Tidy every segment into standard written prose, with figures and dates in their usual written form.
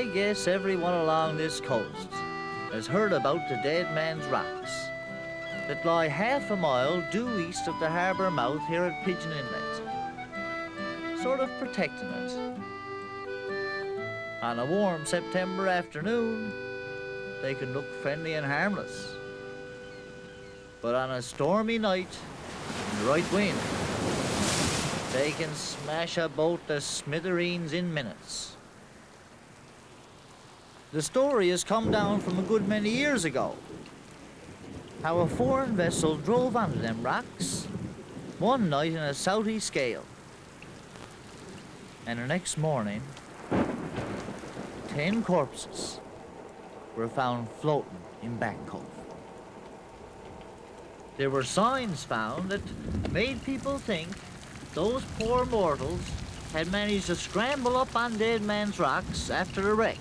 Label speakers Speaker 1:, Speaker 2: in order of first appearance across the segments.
Speaker 1: I guess everyone along this coast has heard about the Deadman's Rocks that lie half a mile due east of the harbour mouth here at Pigeon Inlet, sort of protecting it. On a warm September afternoon, they can look friendly and harmless. But on a stormy night, in the right wind, they can smash a boat to smithereens in minutes. The story has come down from a good many years ago. How a foreign vessel drove onto them rocks one night in a southeast gale. And the next morning, 10 corpses were found floating in Back Cove. There were signs found that made people think those poor mortals had managed to scramble up on Deadman's Rocks after the wreck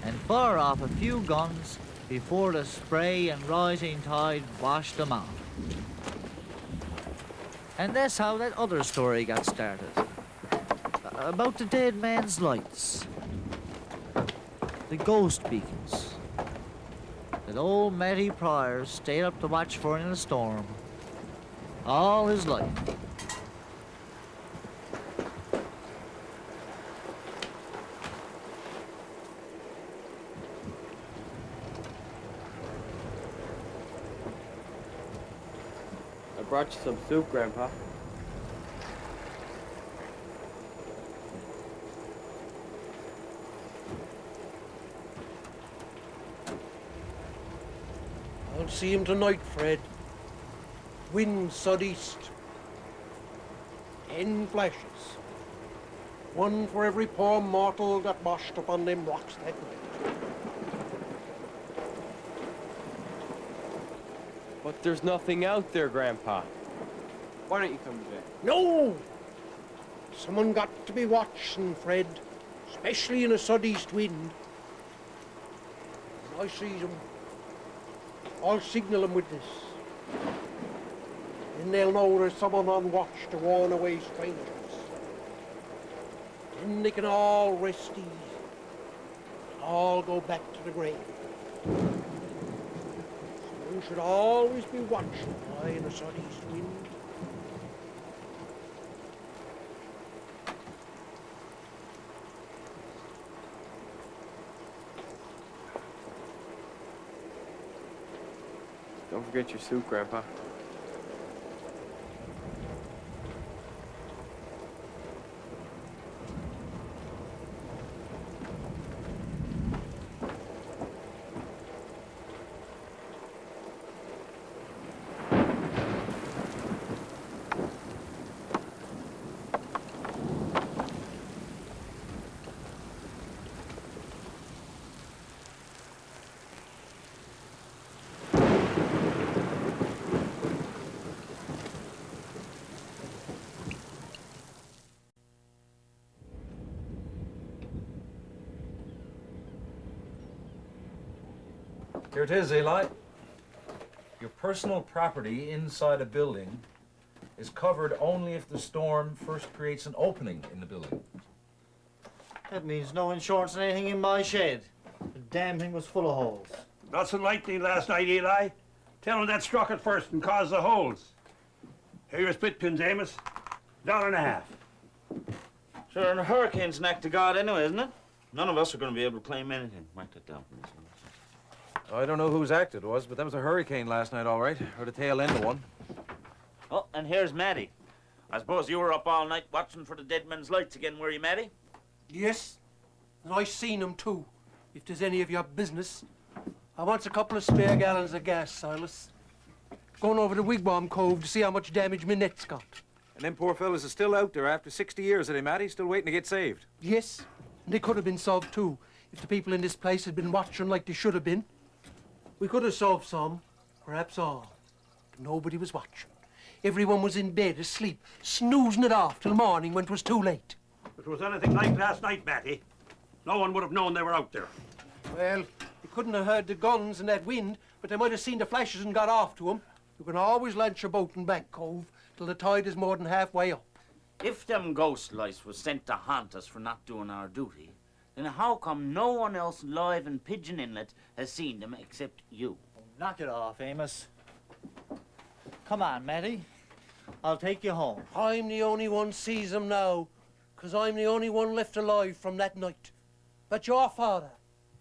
Speaker 1: and fire off a few guns before the spray and rising tide washed them out. And that's how that other story got started. About the Deadman's lights. The ghost beacons that old Maddie Pryor stayed up to watch for in a storm all his life.
Speaker 2: I brought you some soup, Grandpa.
Speaker 3: I'll see him tonight, Fred. Wind southeast. 10 flashes. One for every poor mortal that washed up on them rocks that night.
Speaker 2: But there's nothing out there, Grandpa. Why don't you come today?
Speaker 3: No! Someone got to be watching, Fred. Especially in a southeast wind. When I see them, I'll signal them with this. Then they'll know there's someone on watch to warn away strangers. Then they can all rest easy. And all go back to the grave. So you should always be watching in a southeast wind.
Speaker 2: Don't forget your soup, Grandpa.
Speaker 4: Here it is, Eli. Your personal property inside a building is covered only if the storm first creates an opening in the building.
Speaker 1: That means no insurance on anything in my shed. The damn thing was full of holes.
Speaker 5: Got some lightning last night, Eli. Tell him that struck it first and caused the holes. Here are your split pins, Amos. $1.50.
Speaker 6: Sure, and a hurricane's an act of God anyway, isn't it? None of us are going to be able to claim anything. Write that down for me.
Speaker 4: I don't know whose act it was, but that was a hurricane last night, all right. Or the tail end of one.
Speaker 6: Oh, and here's Maddie. I suppose you were up all night watching for the Deadman's lights again, were you, Maddie?
Speaker 3: Yes, and I seen them too, if there's any of your business. I wants a couple of spare gallons of gas, Silas. Going over to Wigwam Cove to see how much damage my net's got.
Speaker 4: And them poor fellas are still out there after 60 years, are they, Maddie? Still waiting to get saved?
Speaker 3: Yes, and they could have been solved too, if the people in this place had been watching like they should have been. We could have solved some, perhaps all, but nobody was watching. Everyone was in bed, asleep, snoozing it off till morning when it was too late.
Speaker 5: If it was anything like last night, Matty, no one would have known they were out there.
Speaker 3: Well, they couldn't have heard the guns and that wind, but they might have seen the flashes and got off to 'em. You can always launch your boat in Back Cove till the tide is more than halfway up.
Speaker 6: If them ghost lights was sent to haunt us for not doing our duty, then how come no one else live in Pigeon Inlet has seen them except you?
Speaker 1: Knock it off, Amos. Come on, Maddie. I'll take you home.
Speaker 3: I'm the only one sees 'em now, 'cause I'm the only one left alive from that night. But your father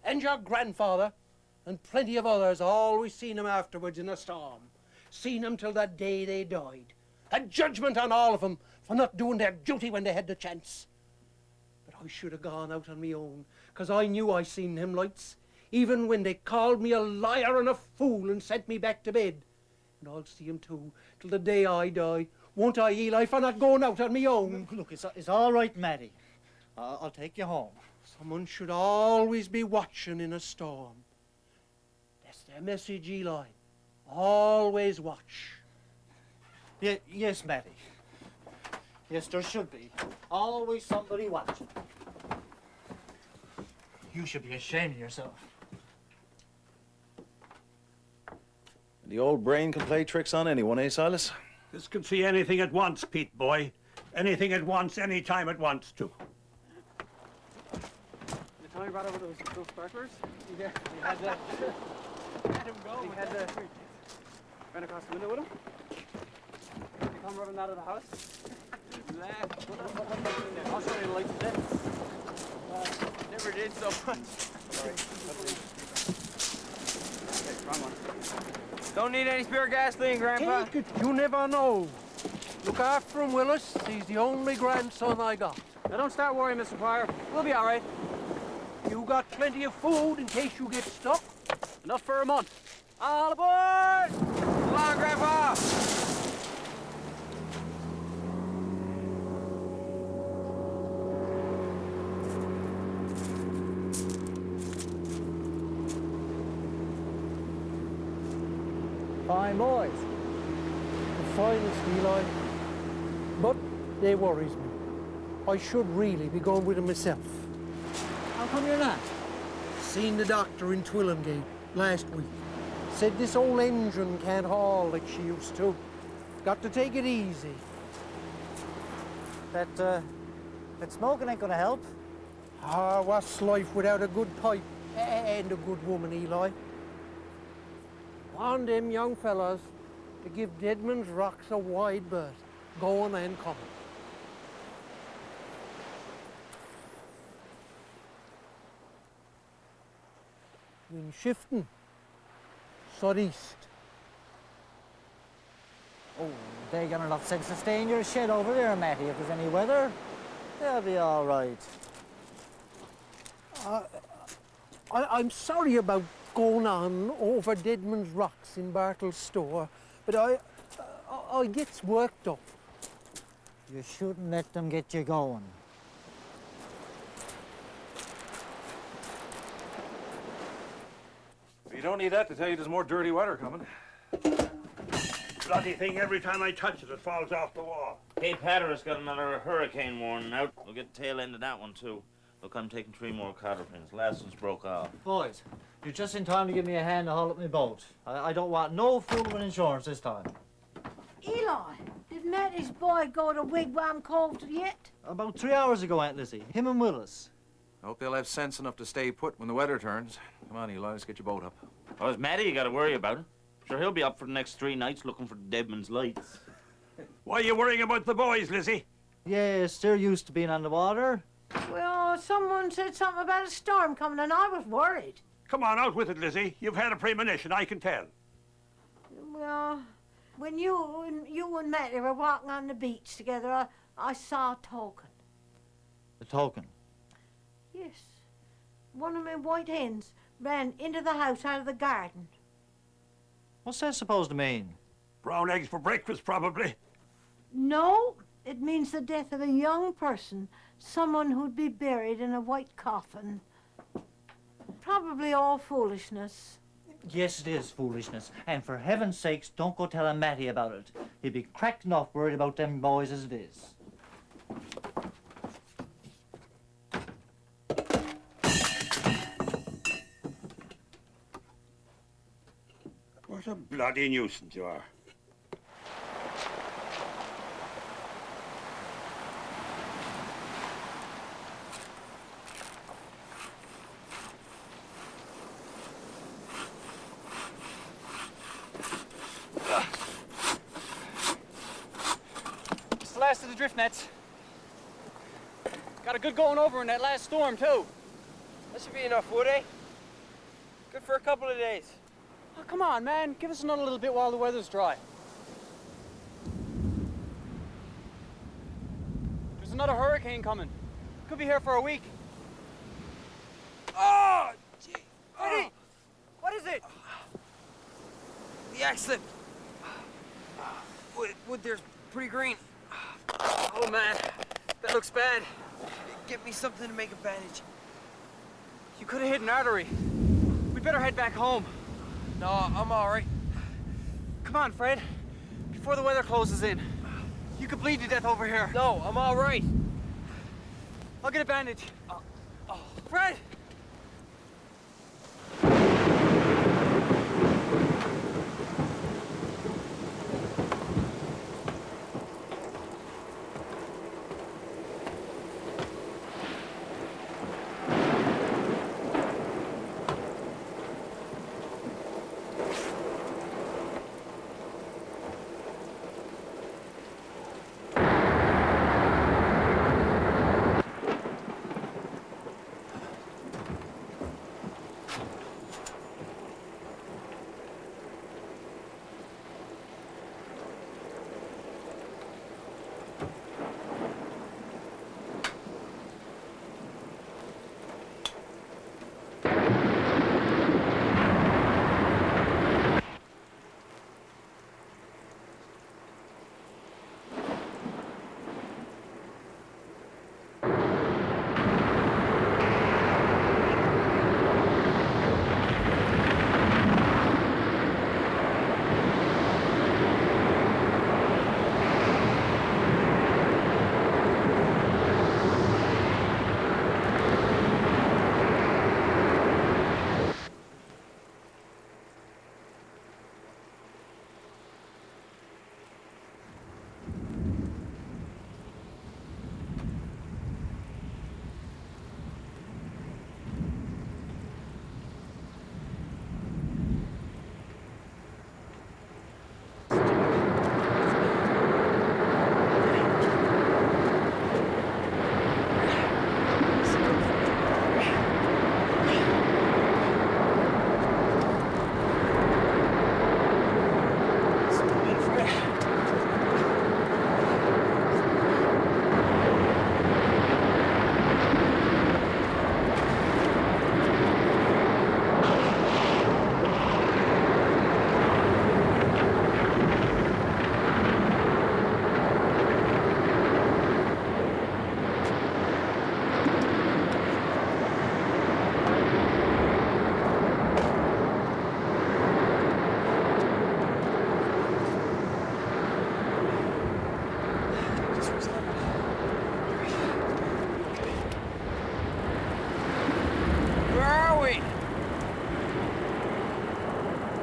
Speaker 3: and your grandfather and plenty of others always seen 'em afterwards in a storm. Seen 'em till the day they died. A judgment on all of 'em for not doing their duty when they had the chance. But I should have gone out on me own, 'cause I knew I seen them lights, even when they called me a liar and a fool and sent me back to bed. And I'll see 'em too, till the day I die. Won't I, Eli, for not going out on me own?
Speaker 1: Look, it's all right, Maddie. I'll take you home.
Speaker 3: Someone should always be watching in a storm. That's their message, Eli. Always watch.
Speaker 1: Yes, Maddie. Yes, there should be. Always somebody watching. You should be ashamed of yourself.
Speaker 4: The old brain can play tricks on anyone, eh, Silas?
Speaker 5: This can see anything at once, Pete boy. Anything at once, any time it wants to.
Speaker 2: You tell me about over those sparklers? Yeah, we had had him go. We had ran across the window with him. You come running out of the house. I'll show you the lights today. Never did so much. Sorry. Okay, wrong one. Don't need any spare gasoline, Grandpa.
Speaker 3: Take it, you never know. Look after him, Willis. He's the only grandson I got.
Speaker 2: Now don't start worrying, Mr. Pryor. We'll be all right.
Speaker 3: You got plenty of food in case you get stuck.
Speaker 2: Enough for a month. All aboard! So long, Grandpa!
Speaker 3: Fine boys. The finest, Eli. But they worries me. I should really be going with them myself.
Speaker 1: How come you're not?
Speaker 3: Seen the doctor in Twillingate last week. Said this old engine can't haul like she used to. Got to take it easy.
Speaker 1: That smoking ain't gonna help.
Speaker 3: Ah, what's life without a good pipe and a good woman, Eli? Want them young fellas to give Deadman's Rocks a wide berth, going and coming. Wind shifting, southeast.
Speaker 1: Oh, they got enough sense to stay in your shed over there, Matty. If there's any weather, they'll be all right.
Speaker 3: I'm sorry about going on over Deadman's Rocks in Bartle's store, but I gets worked up.
Speaker 1: You shouldn't let them get you going.
Speaker 4: You don't need that to tell you there's more dirty weather coming.
Speaker 5: Bloody thing, every time I touch it, it falls off the wall.
Speaker 6: Cape Hatteras got another hurricane warning out. We'll get the tail end of that one, too. Look, I'm taking 3 more cotter pins. Last one's broke off.
Speaker 1: Boys, you're just in time to give me a hand to haul up my boat. I don't want no fool with insurance this time.
Speaker 7: Eli, did Mattie's boy go to Wigwam Cove yet?
Speaker 1: About 3 hours ago, Aunt Lizzie. Him and Willis.
Speaker 4: I hope they'll have sense enough to stay put when the weather turns. Come on, Eli, let's get your boat up.
Speaker 6: Oh, it's Maddie you got to worry about. Sure, he'll be up for the next 3 nights looking for Deadman's lights.
Speaker 5: Why are you worrying about the boys, Lizzie?
Speaker 1: Yes, they're used to being on the water.
Speaker 7: Well, someone said something about a storm coming and I was worried.
Speaker 5: Come on, out with it, Lizzie. You've had a premonition, I can tell.
Speaker 7: Well, when you and Mattie were walking on the beach together, I saw a token.
Speaker 1: The token.
Speaker 7: Yes. One of my white hens ran into the house out of the garden.
Speaker 1: What's that supposed to mean?
Speaker 5: Brown eggs for breakfast, probably.
Speaker 7: No, it means the death of a young person, someone who'd be buried in a white coffin. Probably all foolishness.
Speaker 1: Yes, it is foolishness. And for heaven's sakes, don't go telling Matty about it. He'd be cracked enough worried about them boys as it is.
Speaker 5: What a bloody nuisance you are.
Speaker 2: drift nets. Got a good going over in that last storm, too.
Speaker 8: That should be enough, would it? Good for a couple of days.
Speaker 2: Oh, come on, man. Give us another little bit while the weather's dry. There's another hurricane coming. Could be here for a week.
Speaker 8: Oh, gee.
Speaker 2: Eddie! What is it?
Speaker 8: The axe slipped. Wood there's pretty green. Oh, man. That looks bad. Get me something to make a bandage.
Speaker 2: You could have hit an artery. We'd better head back home.
Speaker 8: No, I'm all right.
Speaker 2: Come on, Fred. Before the weather closes in. You could bleed to death over here.
Speaker 8: No, I'm all right.
Speaker 2: I'll get a bandage. Fred!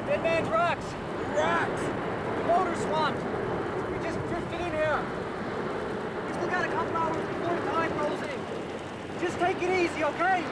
Speaker 2: Deadman's rocks!
Speaker 8: Rocks!
Speaker 2: The motor's swamped! We just drifted in here! We still got a couple hours before the tide rolls in. Just take it easy, okay?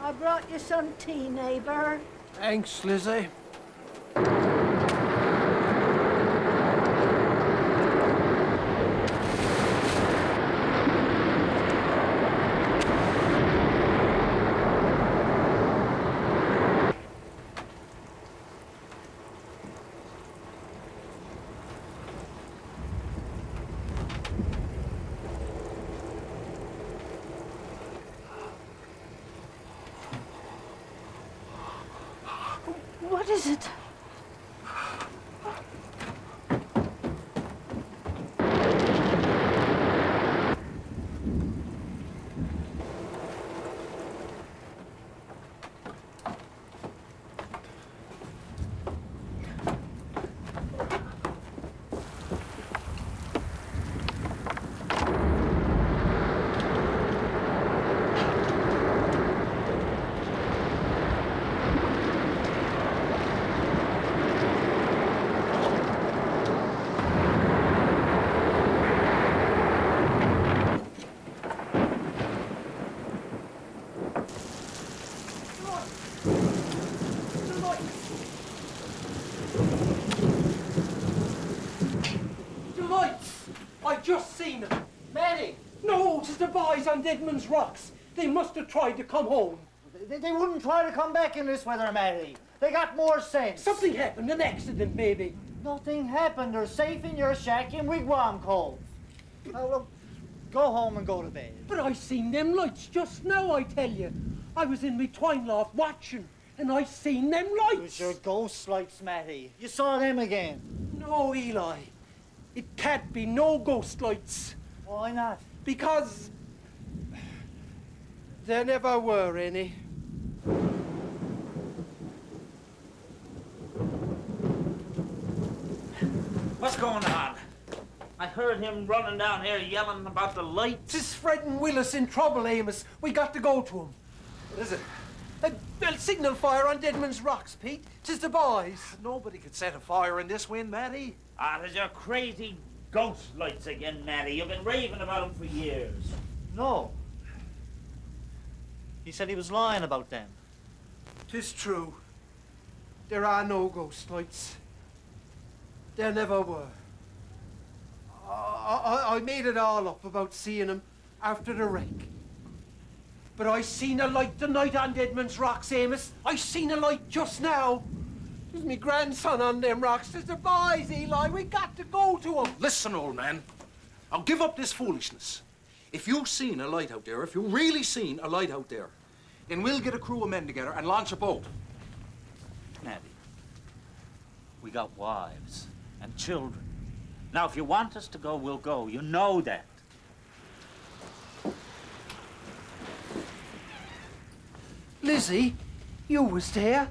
Speaker 7: I brought you some tea, neighbor.
Speaker 3: Thanks, Lizzie.
Speaker 7: What is it?
Speaker 3: Just seen them.
Speaker 1: Maddie!
Speaker 3: No, it's the boys on Deadman's Rocks. They must have tried to come home.
Speaker 1: They wouldn't try to come back in this weather, Maddie. They got more sense.
Speaker 3: Something happened, an accident maybe.
Speaker 1: Nothing happened. They're safe in your shack in Wigwam Cove. Now, look, go home and go to bed.
Speaker 3: But I seen them lights just now, I tell you. I was in my twine loft watching, and I seen them lights.
Speaker 1: It was your ghost lights, Maddie. You saw them again.
Speaker 3: No, Eli. It can't be no ghost lights.
Speaker 1: Why not?
Speaker 3: Because there never were any.
Speaker 6: What's going on? I heard him running down here yelling about the lights.
Speaker 3: Tis Fred and Willis in trouble, Amos. We got to go to him.
Speaker 4: What is it?
Speaker 3: A signal fire on Deadman's Rocks, Pete. Tis the boys.
Speaker 4: Nobody could set a fire in this wind, Maddie.
Speaker 6: Ah, there's your crazy ghost lights again, Maddie. You've been raving about them for years.
Speaker 1: No. He said he was lying about them.
Speaker 3: Tis true. There are no ghost lights. There never were. I made it all up about seeing him after the wreck. But I seen a light tonight on Deadman's Rocks, Amos. I seen a light just now. There's me grandson on them rocks. There's the boys, Eli. We got to go to him.
Speaker 9: Listen, old man. I'll give up this foolishness. If you've seen a light out there, if you really seen a light out there, then we'll get a crew of men together and launch a boat.
Speaker 6: Maddie, we got wives and children. Now, if you want us to go, we'll go. You know that.
Speaker 3: Lizzie, you was there.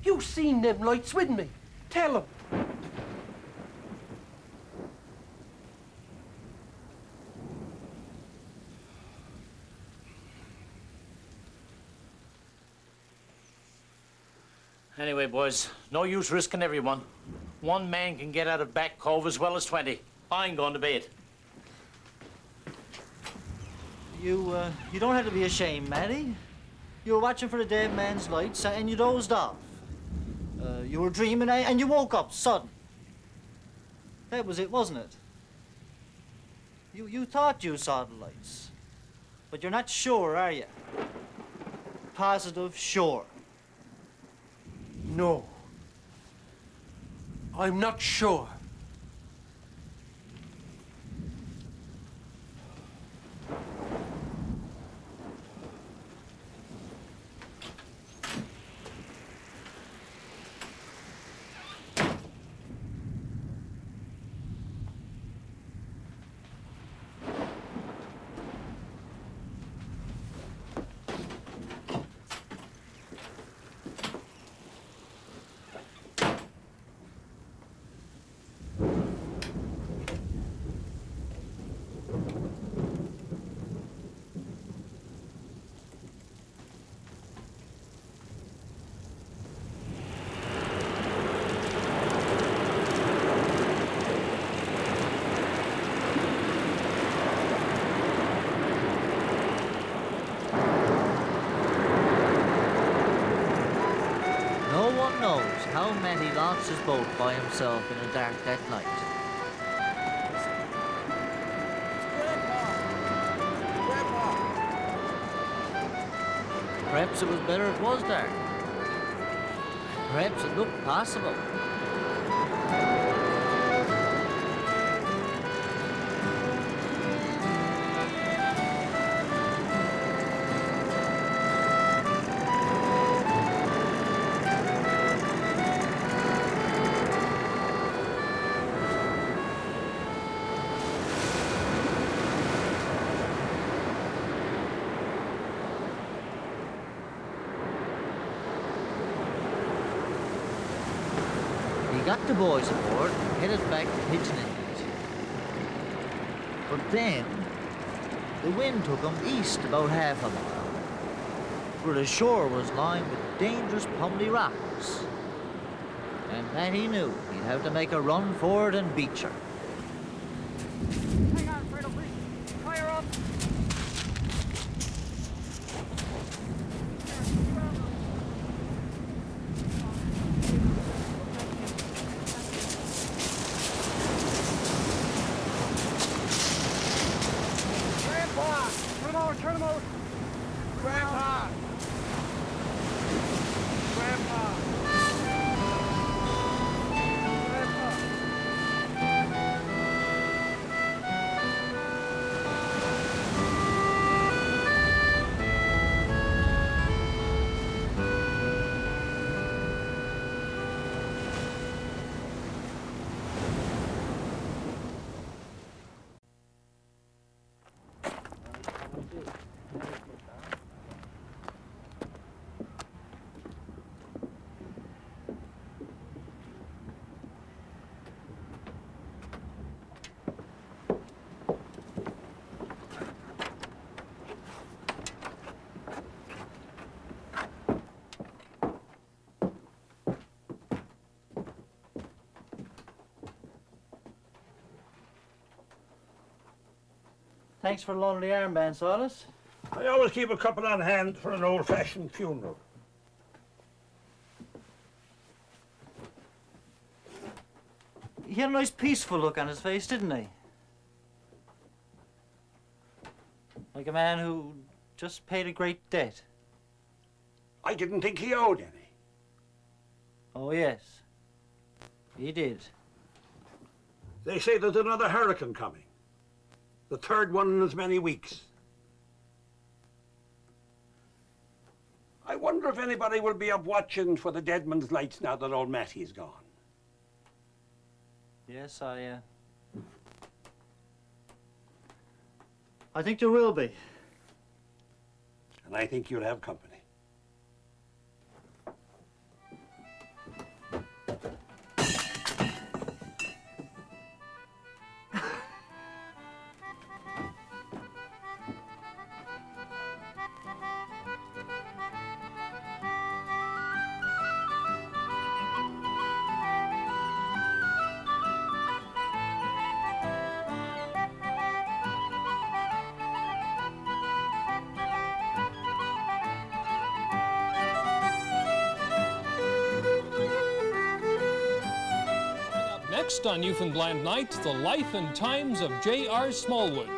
Speaker 3: You seen them lights with me. Tell 'em.
Speaker 10: Anyway, boys, no use risking everyone. One man can get out of Back Cove as well as 20. I ain't going to bed.
Speaker 1: You don't have to be ashamed, Maddie. You were watching for the dead man's lights and you dozed off. You were dreaming and you woke up sudden. That was it, wasn't it? You thought you saw the lights. But you're not sure, are you? Positive sure.
Speaker 3: No. I'm not sure.
Speaker 1: How Maddie launched his boat by himself in the dark that night. Perhaps it was better it was dark. Perhaps it looked possible. got the boys aboard and headed back to Pigeon Inlet. But then, the wind took them east about half a mile, where the shore was lined with dangerous pummely rocks. And Maddie knew he'd have to make a run for it and beach her.
Speaker 2: Hang on, Fredo, please. Fire up. Grandpa! Turn him out! Grandpa! Grandpa!
Speaker 6: Thanks for loaning the armband, Silas.
Speaker 5: I always keep a couple on hand for an old-fashioned funeral.
Speaker 6: He had a nice peaceful look on his face, didn't he? Like a man who just paid a great debt.
Speaker 5: I didn't think he owed any.
Speaker 6: Oh, yes. He did.
Speaker 5: They say there's another hurricane coming. The third one in as many weeks. I wonder if anybody will be up watching for the Deadman's lights now that old Mattie's gone.
Speaker 6: Yes, I think there will be.
Speaker 5: And I think you'll have company.
Speaker 11: Next on Newfoundland Night, the life and times of J.R. Smallwood.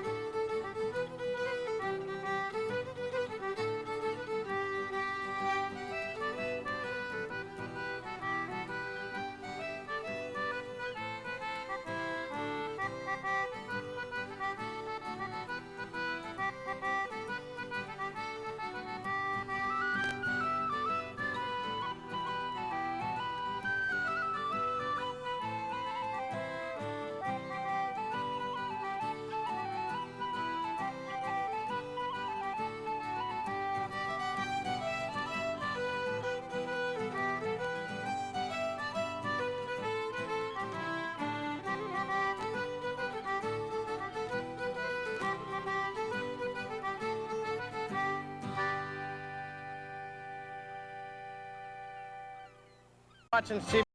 Speaker 2: Watching CBC